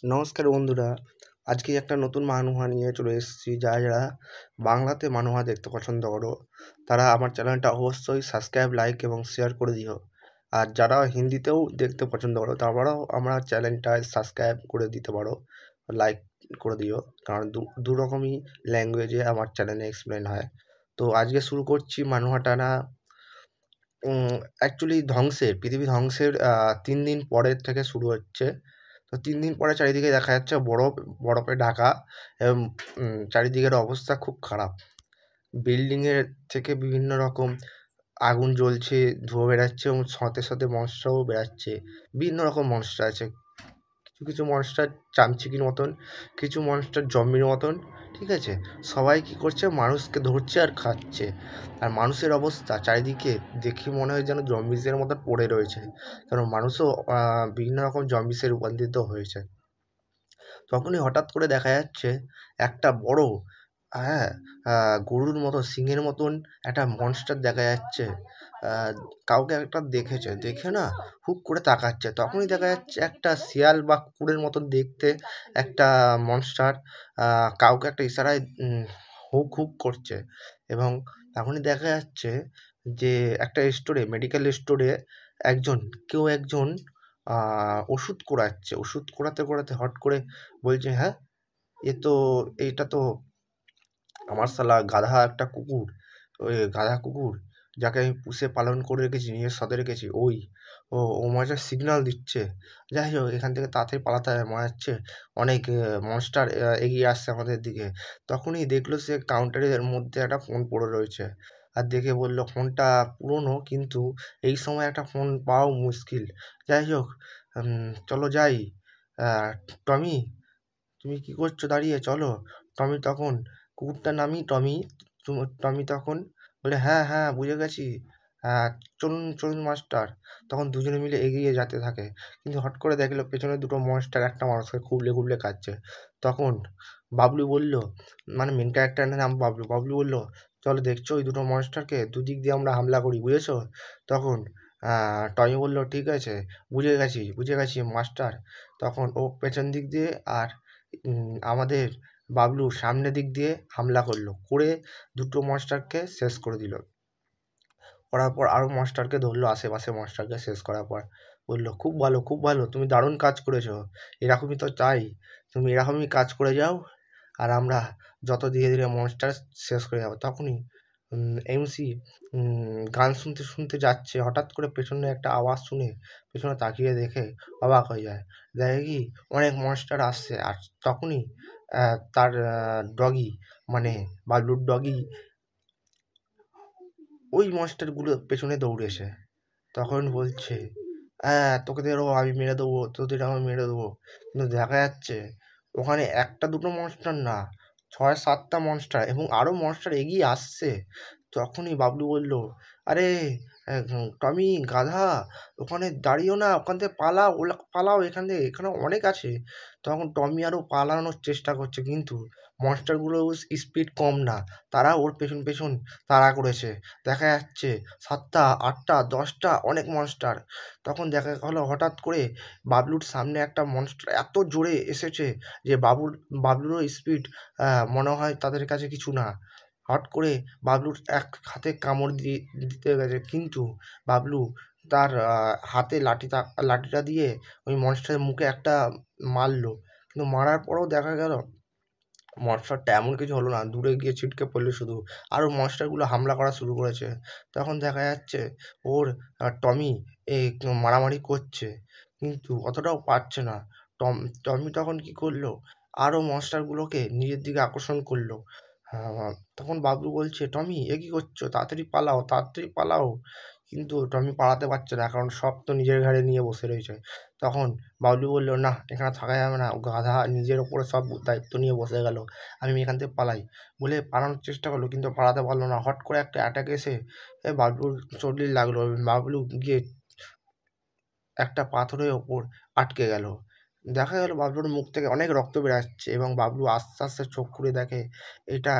নমস্কার বন্ধুরা, আজকে একটা নতুন মানুহা নিয়ে চলে এসেছি। যারা বাংলাতে মানুহা দেখতে পছন্দ করো, তারা আমার চ্যানেলটা অবশ্যই সাবস্ক্রাইব, লাইক এবং শেয়ার করে দিও। আর যারা হিন্দিতেও দেখতে পছন্দ করো, তারাও আমার চ্যানেলটায় সাবস্ক্রাইব করে দিতে পারো, লাইক করে দিও। কারণ দু রকমই ল্যাঙ্গুয়েজে আমার চ্যানেলে এক্সপ্লেন হয়। তো আজকে শুরু করছি মানুহা টানা। অ্যাকচুয়ালি পৃথিবী ধ্বংসের ৩ দিন পরের থেকে শুরু হচ্ছে। তো ৩ দিন পরে চারিদিকে দেখা যাচ্ছে বরফে ঢাকা এবং চারিদিকের অবস্থা খুব খারাপ। বিল্ডিংয়ের থেকে বিভিন্ন রকম আগুন জ্বলছে, ধোঁয়া বেরাচ্ছে এবং সাথে সাথে মনস্টারও বেরাচ্ছে। বিভিন্ন রকম মনস্টার আছে। কিছু মনস্টার চামচিকির মতন, কিছু মনস্টার জম্বির মতন, ঠিক আছে? সবাই কী করছে? মানুষকে ধরছে আর খাচ্ছে। আর মানুষের অবস্থা চারিদিকে দেখে মনে হয় যেন জম্বিসের মতন পড়ে রয়েছে। কারণ মানুষও বিভিন্ন রকম জম্বিসে রূপান্তরিত হয়েছে। তখনই হঠাৎ করে দেখা যাচ্ছে একটা বড়, হ্যাঁ, গরুর মতো সিংহের মতন একটা মনস্টার দেখা যাচ্ছে। কাউকে একটা দেখেছে, দেখে না হুক করে তাকাচ্ছে। তখনই দেখা যাচ্ছে একটা শিয়াল বা কুকুরের মতন দেখতে একটা মনস্টার কাউকে একটা ইশারায় হুক হুক করছে। এবং তখনই দেখা যাচ্ছে যে একটা স্টোরে, মেডিকেল স্টোরে কেউ একজন ওষুধ কুড়াচ্ছে। ওষুধ কুড়াতে কুড়াতে হট করে বলছে, হ্যাঁ, এইটা তো আমার শালা গাধা একটা কুকুর, ওই গাধা কুকুর যাকে আমি পুষে পালন করে রেখেছি, নিজের সাথে রেখেছি, ও আমাকে সিগন্যাল দিচ্ছে। যাই হোক, এখান থেকে তাড়াতাড়ি পালাতে হবে, মনে হচ্ছে অনেক মনস্টার এগিয়ে আসছে আমাদের দিকে। তখনই দেখলো সে কাউন্টারের মধ্যে একটা ফোন পড়ে রয়েছে। আর দেখে বলল ফোনটা পুরনো, কিন্তু এই সময় একটা ফোন পাওয়াও মুশকিল। যাই হোক, চলো যাই। টমি, তুমি কি করছো দাঁড়িয়ে? চলো। টমি তখন, কুকুরটার নামই টমি। টমি তখন বলে, হ্যাঁ হ্যাঁ, বুঝে গেছি, হ্যাঁ, চলুন চলুন মাস্টার। তখন দুজনে মিলে এগিয়ে যেতে থাকে। কিন্তু হট করে দেখলো পেছনে দুটো মনস্টার একটা মানুষকে খুবলে খুবলে খাচ্ছে। তখন বাবলু বলল, মানে মেন ক্যারেক্টারের নাম বাবলু। বাবলু বলল, চলো, দেখছো ওই দুটো মনস্টারকে? দুদিক দিয়ে আমরা হামলা করি, বুঝেছো? তখন টমি বলল, ঠিক আছে, বুঝে গেছি মাস্টার। তখন ও পেছন দিক দিয়ে আর আমাদের বাবলু সামনের দিক দিয়ে হামলা করলো, করে দুটো মনস্টারকে শেষ করে দিল। করার পর আরও মনস্টারকে ধরলো, আশেপাশে মনস্টারকে শেষ করার পর বললো, খুব ভালো খুব ভালো, তুমি দারুণ কাজ করেছো। এরকমই তো চাই, তুমি এরকমই কাজ করে যাও, আর আমরা যত ধীরে ধীরে মনস্টার শেষ করে যাবো। তখনই এমসি গান শুনতে শুনতে যাচ্ছে, হঠাৎ করে পেছনে একটা আওয়াজ শুনে পেছনে তাকিয়ে দেখে অবাক হয়ে যায়। দেখে কি অনেক মনস্টার আসছে। আর তখনই তার ডগি, মানে বাবলুর ডগি, ওই মনস্টারগুলোর পেছনে দৌড়েছে। তখন বলছে, হ্যাঁ, তোদেরও আমি মেরে দেবো, তোদের আমি মেরে দেবো। কিন্তু দেখা যাচ্ছে ওখানে একটা দুটো মনস্টার না, 6-7টা মনস্টার, এবং আরও মনস্টার এগিয়ে আসছে। তখনই বাবলু বলল, আরে টমি গাধা, ওখানে দাঁড়িও না, ওখান থেকে পালাও, পালাও এখান থেকে, এখানে অনেক আছে। তখন টমি আরও পালানোর চেষ্টা করছে, কিন্তু মনস্টারগুলোর স্পিড কম না, তারা ওর পেছন পেছন তাড়া করেছে। দেখা যাচ্ছে 7টা 8টা 10টা অনেক মনস্টার। তখন দেখা গেলো হঠাৎ করে বাবলুর সামনে একটা মনস্টার এত জোরে এসেছে যে বাবলুরও স্পিড মনে হয় তাদের কাছে কিছু না। হট করে বাবলুর এক হাতে কামড় দিতে গেছে, কিন্তু বাবলু তার হাতে লাঠিটা দিয়ে ওই মনস্টারের মুখে একটা মারলো। কিন্তু মারার পরেও দেখা গেল মনস্টারটা এমন কিছু হলো না, দূরে গিয়ে ছিটকে পড়লো শুধু। আরও মনস্টারগুলো হামলা করা শুরু করেছে। তখন দেখা যাচ্ছে ওর টমি মারামারি করছে, কিন্তু অতটাও পারছে না। টমি তখন কি করলো, আরও মনস্টারগুলোকে নিজের দিকে আকর্ষণ করলো। তখন বাবলু বলছে, টমি এ কী করছো? তাড়াতাড়ি পালাও, তাড়াতাড়ি পালাও। কিন্তু টমি পালাতে পারছে না, কারণ সব তো নিজের ঘাড়ে নিয়ে বসে রয়েছে। তখন বাবলু বলল, না, এখানে থাকা যাবে না, গাধা নিজের ওপরে সব দায়িত্ব নিয়ে বসে গেল, আমি এখান থেকে পালাই। বলে পালানোর চেষ্টা করলো, কিন্তু পালাতে পারলো না। হট করে একটা অ্যাটাক এসে বাবলুর শরীর লাগলো। বাবলু গিয়ে একটা পাথরের ওপর আটকে গেল। দেখা গেল বাবলুর মুখ থেকে অনেক রক্ত বেরাচ্ছে, এবং বাবলু আস্তে আস্তে চোখ খুলে দেখে এটা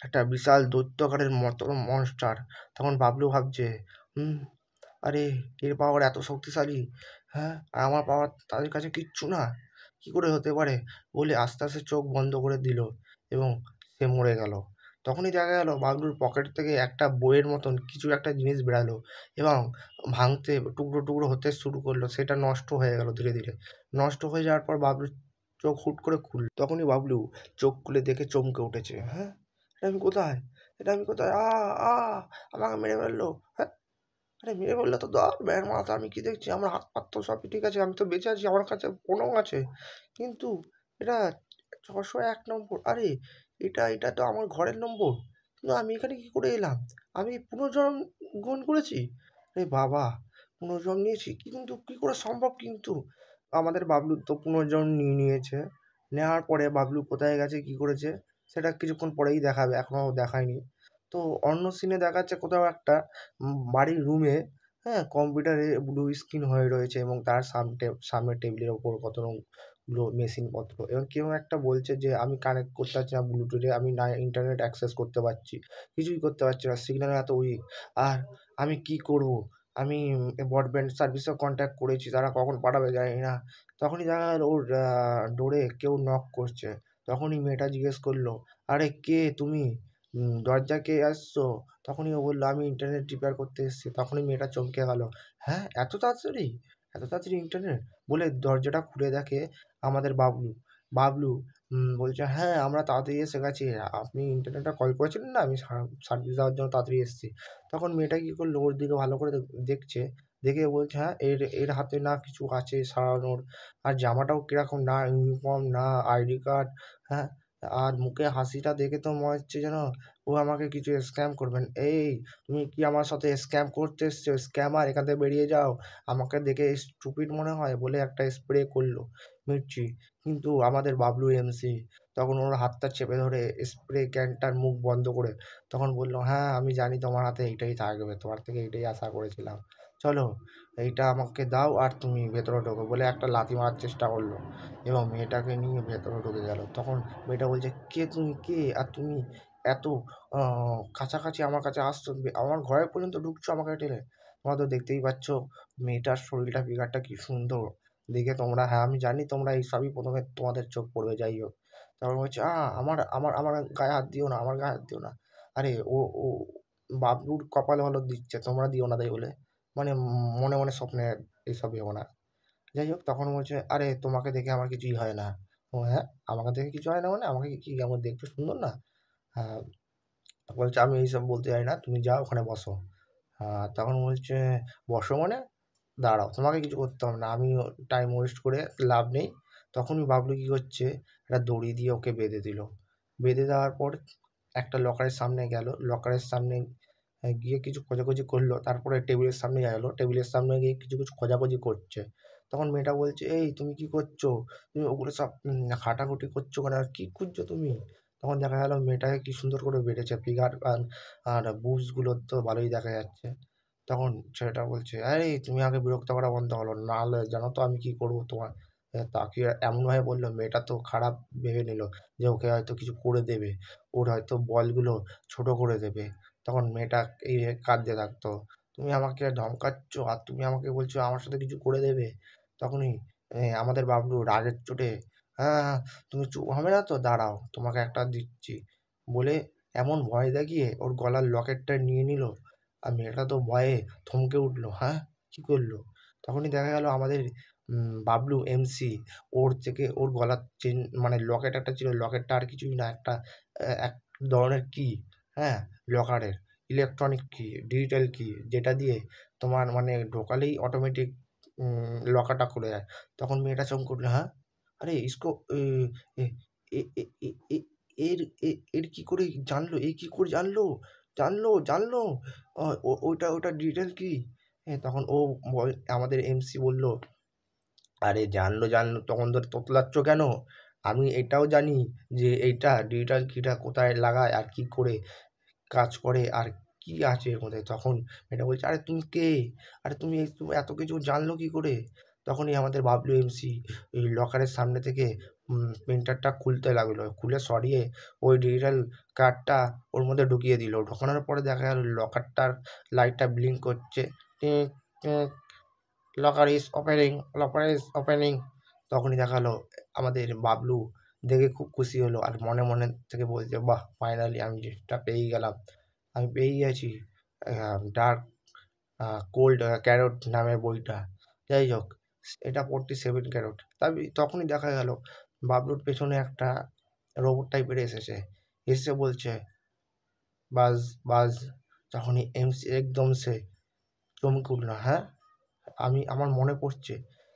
একটা বিশাল দৈত্যাকারের মতো মনস্টার। তখন বাবলু ভাবছে, হুম, আরে, এর পাওয়ার এত শক্তিশালী, হ্যাঁ, আর আমার পাওয়ার তাদের কাছে কিচ্ছু না। কী করে হতে পারে বলে আস্তে আস্তে চোখ বন্ধ করে দিল এবং সে মরে গেল। তখনই দেখা গেল বাবলুর পকেট থেকে একটা বইয়ের মতন কিছু একটা জিনিস বেরালো এবং ভাঙতে টুকরো টুকরো হতে শুরু করলো। সেটা নষ্ট হয়ে গেল ধীরে ধীরে। নষ্ট হয়ে যাওয়ার পর বাবলুর চোখ হুট করে খুলল। তখনই বাবলু চোখ খুলে দেখে চমকে উঠেছে। হ্যাঁ, এটা আমি কোথায়? এটা আমি কোথায়? আমাকে মেরে ফেললো। হ্যাঁ, আরে মেরে ফেললে তো ধর ব্যাঙ মাথা, আমি কি দেখছি? আমার হাত পাত তো সবই ঠিক আছে, আমি তো বেঁচে আছি, আমার কাছে ফোনও আছে। কিন্তু এটা 601 নম্বর। আরে এটা তো আমার ঘরের নম্বর। কিন্তু আমি এখানে কি করে এলাম? আমি পুনর্জন্ম গ্রহণ করেছি? আরে বাবা, পুনর্জন্ম নিয়েছি কিন্তু কি করে সম্ভব? কিন্তু আমাদের বাবলু তো পুনর্জন্ম নিয়ে নিয়েছে। নেওয়ার পরে বাবলু কোথায় গেছে, কি করেছে, সেটা কিছুক্ষণ পরেই দেখাবে, এখনো দেখায়নি। তো অন্য সিনে দেখাচ্ছে কোথাও একটা বাড়ির রুমে, হ্যাঁ, কম্পিউটারে ব্লু স্ক্রিন হয়ে রয়েছে এবং তার সামনে টেবিলের ওপর কতগুলো মেশিনপত্র এবং কেউ একটা বলছে যে আমি কানেক্ট করতে পারছি না ব্লুটুথে, আমি না ইন্টারনেট অ্যাক্সেস করতে পারছি, কিছুই করতে পারছি না, সিগন্যাল এত উইক। আর আমি কি করব? আমি ব্রডব্যান্ড সার্ভিসেও কন্ট্যাক্ট করেছি, তারা কখন পাঠাবে জানি না। তখনই দেখা গেল ওর ডোরে কেউ নক করছে। তখনই মেয়েটা জিজ্ঞেস করলো, আরে কে তুমি? দরজায় কে আসছো? তখনই ও বললো, আমি ইন্টারনেট রিপেয়ার করতে এসেছি। তখনই মেয়েটা চমকে গেল। হ্যাঁ, এত তাড়াতাড়ি? এত তাড়াতাড়ি ইন্টারনেট? বলে দরজাটা খুলে দেখে আমাদের বাবলু। বাবলু বলছে, হ্যাঁ, আমরা তাড়াতাড়ি এসে গেছি। আপনি ইন্টারনেটে কল করেছিলেন না? আমি সার্ভিস দেওয়ার জন্য তাড়াতাড়ি এসেছি। তখন মেয়েটা কী করলো, ওর দিকে ভালো করে দেখছে। দেখে বলছে, হ্যাঁ, এর হাতে না কিছু আছে সারানোর, আর জামাটাও কীরকম, না ইউনিফর্ম, না আইডি কার্ড, হ্যাঁ, আর মুখে হাসিটা দেখে তো মনে হচ্ছে যেন ও আমাকে কিছু স্ক্যাম করবেন। এই, তুমি কি আমার সাথে স্ক্যাম করতে এসছো? স্ক্যামার, এখান থেকে বেরিয়ে যাও। আমাকে দেখে স্টুপিড মনে হয় বলে একটা স্প্রে করলো মির্চি। কিন্তু আমাদের বাবলু এমসি তখন ওর হাতটা চেপে ধরে স্প্রে ক্যানটার মুখ বন্ধ করে তখন বলল, হ্যাঁ, আমি জানি তোমার হাতে এইটাই থাকবে, তোমার থেকে এইটাই আশা করেছিলাম। চলো, এইটা আমাকে দাও আর তুমি ভেতরে ঢোকো বলে একটা লাথি মারার চেষ্টা করলো এবং মেয়েটাকে নিয়ে ভেতরে ঢুকে গেল। তখন মেয়েটা বলছে, কে তুমি? কে? আর তুমি এত কাছাকাছি আমার কাছে আসছো, আমার ঘরে পর্যন্ত ঢুকছো আমাকে টেনে? তোমরা তো দেখতেই পাচ্ছ মেয়েটার শরীরটা, ফিগারটা কি সুন্দর দেখে তোমরা। হ্যাঁ, আমি জানি তোমরা এইসবই প্রথমে তোমাদের চোখ পড়বে, যাই হোক। তারপর বলছে, আমার আমার আমার গায়ে হাত দিও না, আমার গায়ে হাত দিও না। আরে ও বাবলুর কপালে হলুদ দিচ্ছে, তোমরা দিও না তাই বলে। মানে মনে মনে স্বপ্নে এইসব ভেবো না। যাই হোক, তখন বলছে, আরে তোমাকে দেখে আমার কিছুই হয় না। ও হ্যাঁ, আমাকে দেখে কিছু হয় না মানে? আমাকে কি আমার দেখতে সুন্দর না? হ্যাঁ, বলছে, আমি এইসব বলতে চাই না, তুমি যাও ওখানে বসো। তখন বলছে, বসো মানে? দাঁড়াও, তোমাকে কিছু করতে হবে না, আমি টাইম ওয়েস্ট করে লাভ নেই। তখনই বাবলু কী করছে, একটা দড়ি দিয়ে ওকে বেঁধে দিল। বেঁধে দেওয়ার পর একটা লকারের সামনে গেল, লকারের সামনে গিয়ে কিছু খোঁজাখুঁজি করলো, তারপরে টেবিলের সামনে গেলো, টেবিলের সামনে গিয়ে কিছু কিছু খোঁজাখুঁজি করছে। তখন মেয়েটা বলছে, এই তুমি কি করছো? তুমি ওগুলো সব ঘাটাঘুটি করছো কেন? আর কী খুঁজছো তুমি? তখন দেখা গেল মেয়েটাকে কি সুন্দর করে বেঁধেছে, ফিগার আর বুবসগুলো তো ভালোই দেখা যাচ্ছে। তখন ছেলেটা বলছে, আরে তুমি আগে বিরক্ত করা বন্ধ করো, নাহলে জানো তো আমি কি করবো তোমার। তাকে এমনভাবে বললো, মেয়েটা তো খারাপ ভেবে নিল যে ওকে হয়তো কিছু করে দেবে, ওর হয়তো বলগুলো ছোট করে দেবে। তখন মেয়েটা এইভাবে কাঁদতে থাকতো, তুমি আমাকে ধমকাচ্ছ আর তুমি আমাকে বলছো আমার সাথে কিছু করে দেবে। তখনই আমাদের বাবলু রাগের চোটে, হ্যাঁ, তুমি চুপ হবে না তো, দাঁড়াও তোমাকে একটা দিচ্ছি বলে এমন ভয় দেখিয়ে ওর গলার লকেটটা নিয়ে নিল। আর মেয়েটা তো ভয়ে থমকে উঠলো, হ্যাঁ, কী করলো? তখনই দেখা গেল আমাদের বাবলু এমসি ওর থেকে ওর গলার চেন, মানে লকেট একটা ছিল, লকেটটা আর কিছুই না, একটা এক ধরনের কি, হ্যাঁ, লকারের ইলেকট্রনিক কি, ডিজিটাল কি, যেটা দিয়ে তোমার মানে ঢোকালেই অটোমেটিক লকারটা খুলে যায়। তখন মেয়েটা চমকে উঠলো, হ্যাঁ, আরে ইসকো এ এ এ এ এ এ এর এর কী করে জানলো? এ কী করে জানলো? জানলো? ওইটা ডিটেল কি? তখন ও আমাদের এমসি বলল, আরে জানলো তখন ধরে তোতলাচ্ছ কেন? আমি এটাও জানি যে এইটা ডিজিটাল কিটা কোথায় লাগায় আর কী করে কাজ করে আর কী আছে এর মধ্যে। তখন মেয়েটা বলছে, আরে তুমি কে? আরে তুমি এত কিছু জানলো কী করে? তখনই আমাদের বাবলু এমসি ওই লকারের সামনে থেকে প্রিন্টারটা খুলতে লাগলো, খুলে সরিয়ে ওই ডিজিটাল কার্ডটা ওর মধ্যে ঢুকিয়ে দিল। ঢোকানোর পরে দেখা গেল লকারটার লাইটটা ব্লিঙ্ক করছে, tick tick, locker is opening, locker is opening. তখনই দেখা গেলো আমাদের বাবলু দেখে খুব খুশি হলো, আর মনে মনে থেকে বলছে, বাহ, ফাইনালি আমি যেটা পেয়েই গেলাম, আমি পেয়েই গেছি ডার্ক কোল্ড ক্যারট নামের বইটা। যাই হোক, এটা 47 ক্যারট। তখনই দেখা গেল বাবলুর পেছনে একটা রোবট টাইপের এসেছে, এসে বলছে, বাজ বাজ। তখনই এমসি একদম সে চমকে উঠল, হ্যাঁ, আমার মনে পড়ছে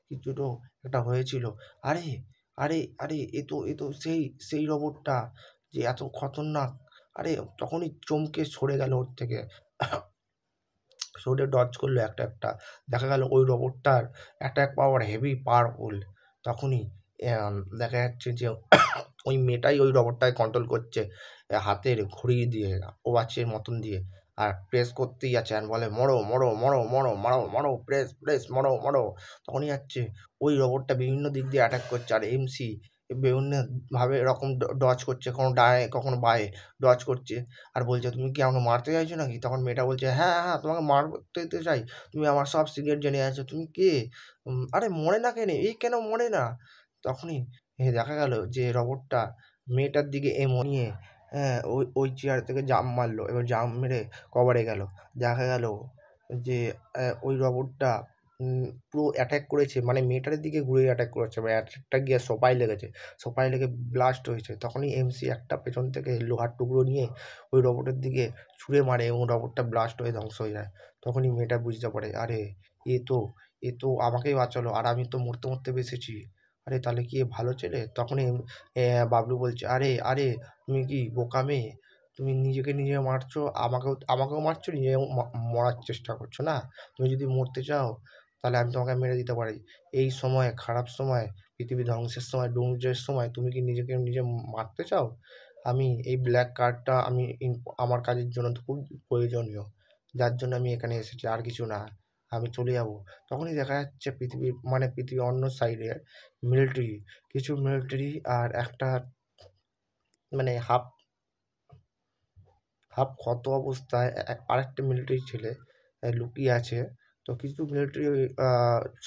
কিছু তো একটা হয়েছিল। আরে আরে আরে, এ তো সেই সেই রোবটটা যে এত খতরনাক। আরে তখনই চমকে সরে গেল ওর থেকে, সরে ডজ করলো একটা একটা। দেখা গেল ওই রোবটটার অ্যাটাক পাওয়ার হেভি পাওয়ারফুল। তখনই দেখা যাচ্ছে যে ওই মেয়েটাই ওই রোবটটাকে কন্ট্রোল করছে হাতের ঘড়ি দিয়ে, ওয়াচের মতন দিয়ে, আর প্রেস করতেই আছে, আর বলে, মরো মরো মরো মরো মরো মরো, প্রেস প্রেস, মরো মরো। তখনই যাচ্ছে ওই রোবটটা বিভিন্ন দিক দিয়ে অ্যাটাক করছে, আর এমসি বিভিন্নভাবে এরকম ডজ করছে, কখনো ডায়ে কখনো বায়ে ডজ করছে, আর বলছে, তুমি কি আমাকে মারতে চাইছো নাকি? তখন মেয়েটা বলছে, হ্যাঁ হ্যাঁ, তোমাকে মারতে তো চাই, তুমি আমার সব সিক্রেট জেনে আছো, তুমি কে? আরে মরে না কেন, এই কেন মরে না? তখনই দেখা গেল যে রোবটটা মেয়েটার দিকে নিয়ে, হ্যাঁ, ওই চেয়ার থেকে জাম্প মারলো, এবার জাম্প মেরে কভারে গেল। দেখা গেল যে ওই রোবটটা পুরো অ্যাটাক করেছে, মানে মেয়েটার দিকে ঘুরে অ্যাটাক করেছে, এবার অ্যাটাকটা গিয়ে সোফায় লেগেছে, সোফায় লেগে ব্লাস্ট হয়েছে। তখনই এমসি একটা পেছন থেকে লোহার টুকরো নিয়ে ওই রোবটের দিকে ছুঁড়ে মারে, এবং রোবটটা ব্লাস্ট হয়ে ধ্বংস হয়ে যায়। তখনই মেয়েটা বুঝতে পারে, আরে এ তো এ তো আমাকেই বাঁচালো, আর আমি তো মরতে মরতে বেঁচেছি। আরে তাহলে কি এ ভালো ছেলে? তখনই বাবলু বলছে, আরে আরে, তুমি কি বোকা মেয়ে? তুমি নিজেকে নিজে মারছো, আমাকেও মারছো, নিজেও মরার চেষ্টা করছো না? তুমি যদি মরতে চাও তাহলে আমি তোমাকে মেরে দিতে পারি। এই সময়, খারাপ সময়, পৃথিবী ধ্বংসের সময়, ডুমসডের সময় তুমি কি নিজেকে নিজে মারতে চাও? আমি এই ব্ল্যাক কার্ডটা আমার কাজের জন্য খুব প্রয়োজনীয়, যার জন্য আমি এখানে এসেছি, আর কিছু না। আমি চলে যাব। তখনই দেখা যাচ্ছে পৃথিবীর অন্য সাইডে মিলিটারি, কিছু মিলিটারি আর একটা, মানে হাফ হাফ ক্ষত অবস্থায় আরেকটা মিলিটারি ছেলে লুকিয়ে আছে। তো কিছু মিলিটারি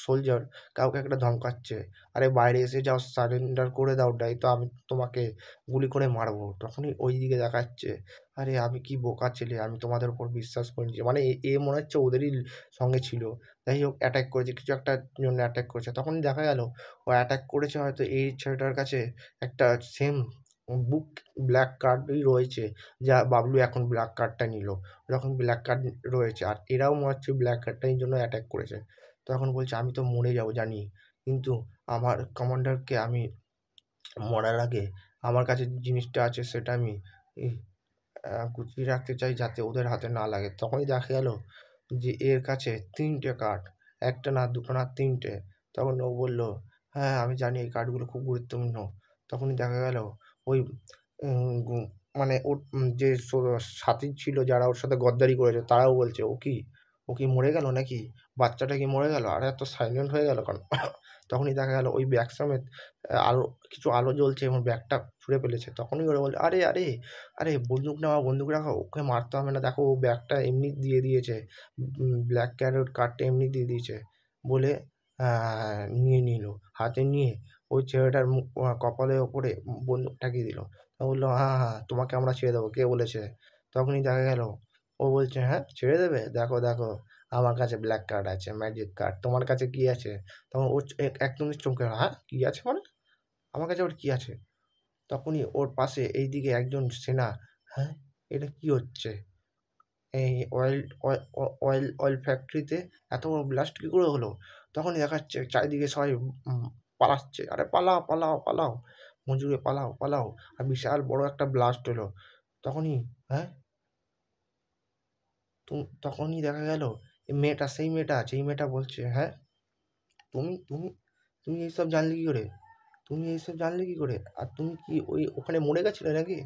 সোলজার কাউকে একটা ধমকাচ্ছে, আরে বাইরে এসে যাও, সারেন্ডার করে দাও, নয়তো আমি তোমাকে গুলি করে মারবো। তখনই ওই দিকে দেখাচ্ছে, আরে আমি কি বোকা ছেলে, আমি তোমাদের উপর বিশ্বাস করিনি, মানে এ মনে হচ্ছে ওদেরই সঙ্গে ছিল। যাই হোক, অ্যাটাক করেছে, কিছু একটা জন্য অ্যাটাক করেছে। তখনই দেখা গেল ও অ্যাটাক করেছে হয়তো এই ছেলেটার কাছে একটা সেম বুক ব্ল্যাক কার্ডই রয়েছে, যা বাবলু এখন ব্ল্যাক কার্ডটা নিল, ওরকম ব্ল্যাক কার্ড রয়েছে, আর এরাও মনে হচ্ছে ব্ল্যাক কার্ডটার জন্য অ্যাটাক করেছে। তখন বলছে, আমি তো মরে যাবো জানি, কিন্তু আমার কমান্ডারকে আমি মরার আগে আমার কাছে যে জিনিসটা আছে সেটা আমি এই, গুছিয়ে রাখতে চাই, যাতে ওদের হাতে না লাগে। তখনই দেখা গেল যে এর কাছে 3টে কার্ড, একটা না, দুটো না, 3টে। তখন ও বলল, হ্যাঁ আমি জানি এই কার্ডগুলো খুব গুরুত্বপূর্ণ। তখনই দেখা গেল ওই মানে ওর যে সাথী ছিল, যারা ওর সাথে গদ্দারি করেছে, তারাও বলছে, ও কি মরে গেল নাকি? বাচ্চাটা কি মরে গেল? আর এত সাইলেন্ট হয়ে গেল কেন? তখনই দেখা গেল ওই ব্যাগ সমেত আলো, কিছু আলো জ্বলছে, এবং ব্যাগটা ছুঁড়ে ফেলেছে। তখনই ওরা বলছে, আরে আরে আরে, বন্দুক নাও, বন্দুক রাখো, ওকে মারতে হবে না, দেখো ও ব্যাগটা এমনি দিয়ে দিয়েছে, ব্ল্যাক ক্যারট কার্ডটা এমনি দিয়ে দিয়েছে বলে নিয়ে নিল। হাতে নিয়ে ওই ছেলেটার কপালের ওপরে বন্দুক ঠাকিয়ে দিল। ও বললো, হ্যাঁ হ্যাঁ, তোমাকে আমরা ছেড়ে দেবো, কে বলেছে? তখনই দেখা গেল ও বলছে, হ্যাঁ ছেড়ে দেবে, দেখো দেখো, আমার কাছে ব্ল্যাক কার্ড আছে, ম্যাজিক কার্ড, তোমার কাছে কি আছে? তখন ও একদমই চমকে গেল, হ্যাঁ কি আছে মানে, আমার কাছে আবার কি আছে? তখনই ওর পাশে এইদিকে একজন সেনা, হ্যাঁ, এটা কি হচ্ছে? এই অয়েল ফ্যাক্টরিতে এত বড় ব্লাস্ট কী করে হলো? তখনই দেখাচ্ছে চারিদিকে সবাই পালাচ্ছে, আরে পালাও পালাও পালাও, মজুরে পালাও পালাও, আর বিশাল বড় একটা ব্লাস্ট হলো। তখনই, হ্যাঁ, তখনই দেখা গেল মেয়েটা, সেই মেয়েটা, যেই মেয়েটা বলছে, হ্যাঁ, তুমি তুমি তুমি এইসব জানলে কী করে? তুমি এইসব জানলে কী করে? আর তুমি কি ওখানে মরে গেছিলে নাকি?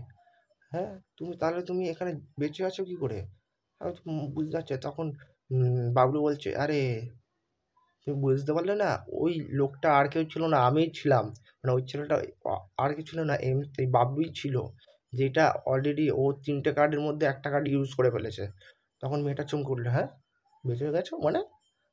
হ্যাঁ, তাহলে তুমি এখানে বেঁচে আছো কী করে? আমি তো বুঝতে পারছি না। তখন বাবলু বলছে, আরে তুমি বুঝতে পারলে না, ওই লোকটা আর কেউ ছিল না, আমিই ছিলাম। মানে ওই ছেলেটা আর কেউ ছিল না, এমনিতেই বাবলুই ছিল, যেটা অলরেডি ও 3টে কার্ডের মধ্যে একটা কার্ড ইউজ করে ফেলেছে। তখন মেয়েটা চমকে উঠলো, হ্যাঁ, বেঁচে গেছো মানে?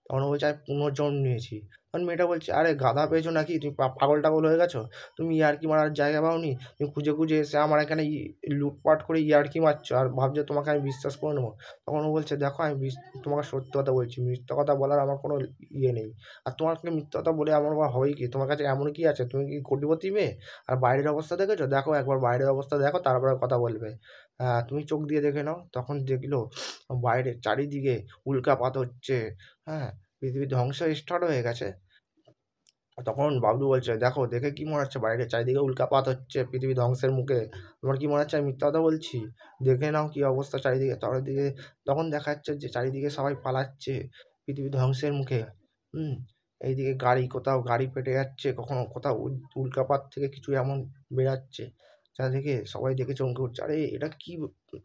তখন ও বলছে, আমি পুনর্জন্ম নিয়েছি। তখন মেয়েটা বলছে, "আরে গাধা পেয়েছো নাকি? তুমি পাগল-টাগল হয়ে গেছো? তুমি ইয়ার্কি মারার জায়গা পাওনি? তুমি খুঁজে, খুঁজে এসে আমার এখানে লুটপাট করে ইয়ার্কি মারছো আর ভাবছো তোমাকে আমি বিশ্বাস করে নেবো?" তখন ও বলছে, "দেখো আমি তোমাকে সত্যি কথা বলছি। মিথ্যা কথা বলার আমার কোনো ইয়ে নেই। আর তোমাকে মিথ্যা কথা বলে আমার বা হবে কি? তোমার কাছে এমন কি আছে? তুমি কি কোটিপতি মেয়ে? আর বাইরের অবস্থা দেখেছো? দেখো একবার বাইরের অবস্থা দেখো তারপরে কথা বলবে। তুমি চোখ দিয়ে দেখে নাও।" তখন দেখলো বাইরে চারিদিকে উল্কাপাত হচ্ছে, হ্যাঁ? পৃথিবী ধ্বংস স্টার্ট হয়ে গেছে। তখন বাবলু বলছে, "দেখো দেখে কি মনে হচ্ছে বাইরে চারিদিকে উল্কাপাত হচ্ছে, পৃথিবী ধ্বংসের মুখে। তোমার কি মনে হচ্ছে আমি মিথ্যা কথা বলছি? দেখে নাও কি অবস্থা চারিদিকে।" চারিদিকে তখন দেখা যাচ্ছে যে চারিদিকে সবাই পালাচ্ছে পৃথিবী ধ্বংসের মুখে। হুম? এইদিকে গাড়ি কোথাও গাড়ি ফেটে যাচ্ছে, কখনো কোথাও উল্কাপাত থেকে কিছু এমন বেরাচ্ছে, যা দেখে সবাই দেখে চমকে উঠছে। "আরে এটা কি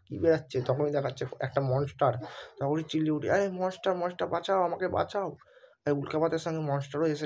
কি বেরাচ্ছে?" তখনই দেখাচ্ছে একটা মনস্টার। তখনই চিল্লিয়ে উঠে, "আরে মনস্টার, মনস্টার বাঁচাও, আমাকে বাঁচাও!" আর উল্কাপাতের সঙ্গে মনস্টারও এসে